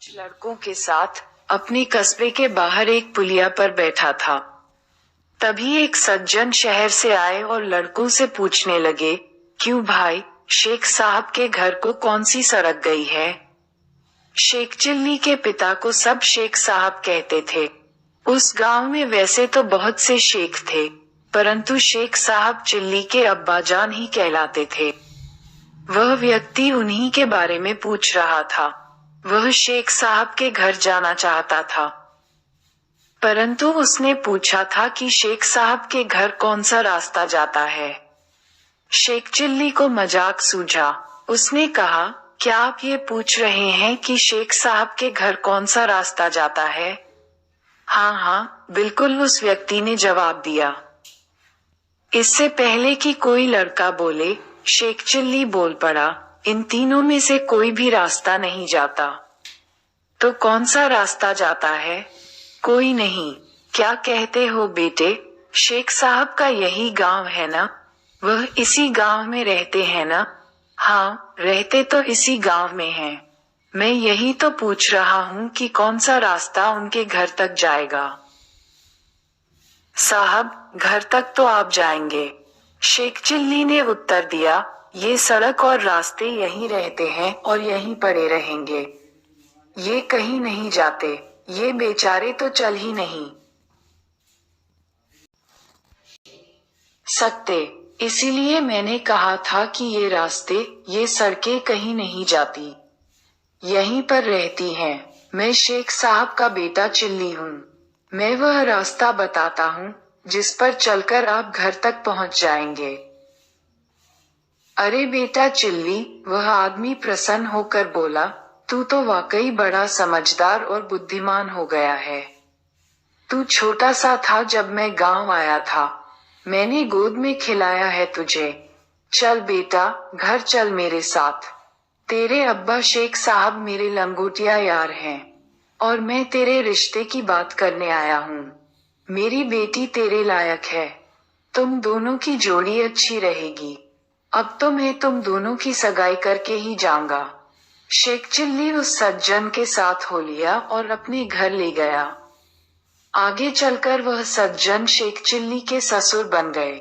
कुछ लड़कों के साथ अपने कस्बे के बाहर एक पुलिया पर बैठा था। तभी एक सज्जन शहर से आए और लड़कों से पूछने लगे, क्यों भाई, शेख साहब के घर को कौन सी सड़क गई है? शेख चिल्ली के पिता को सब शेख साहब कहते थे। उस गांव में वैसे तो बहुत से शेख थे, परंतु शेख साहब चिल्ली के अब्बाजान ही कहलाते थे। वह व्यक्ति उन्हीं के बारे में पूछ रहा था। वह शेख साहब के घर जाना चाहता था, परंतु उसने पूछा था कि शेख साहब के घर कौन सा रास्ता जाता है। शेख चिल्ली को मजाक सूझा। उसने कहा, क्या आप ये पूछ रहे हैं कि शेख साहब के घर कौन सा रास्ता जाता है? हाँ हाँ, बिल्कुल, उस व्यक्ति ने जवाब दिया। इससे पहले कि कोई लड़का बोले, शेख चिल्ली बोल पड़ा, इन तीनों में से कोई भी रास्ता नहीं जाता। तो कौन सा रास्ता जाता है? कोई नहीं। क्या कहते हो बेटे, शेख साहब का यही गांव है ना? वह इसी गांव में रहते हैं ना? हाँ, रहते तो इसी गांव में हैं। मैं यही तो पूछ रहा हूँ कि कौन सा रास्ता उनके घर तक जाएगा। साहब, घर तक तो आप जाएंगे। शेख चिल्ली ने उत्तर दिया, ये सड़क और रास्ते यहीं रहते हैं और यहीं पड़े रहेंगे। ये कहीं नहीं जाते। ये बेचारे तो चल ही नहीं सकते। इसीलिए मैंने कहा था कि ये रास्ते, ये सड़कें कहीं नहीं जाती, यहीं पर रहती हैं। मैं शेख साहब का बेटा चिल्ली हूँ। मैं वह रास्ता बताता हूँ जिस पर चलकर आप घर तक पहुँच जाएंगे। अरे बेटा चिल्ली, वह आदमी प्रसन्न होकर बोला, तू तो वाकई बड़ा समझदार और बुद्धिमान हो गया है। तू छोटा सा था जब मैं गांव आया था। मैंने गोद में खिलाया है तुझे। चल बेटा, घर चल मेरे साथ। तेरे अब्बा शेख साहब मेरे लंगोटिया यार हैं, और मैं तेरे रिश्ते की बात करने आया हूँ। मेरी बेटी तेरे लायक है। तुम दोनों की जोड़ी अच्छी रहेगी। अब तो मैं तुम दोनों की सगाई करके ही जाऊंगा। शेख चिल्ली उस सज्जन के साथ हो लिया और अपने घर ले गया। आगे चलकर वह सज्जन शेख चिल्ली के ससुर बन गए।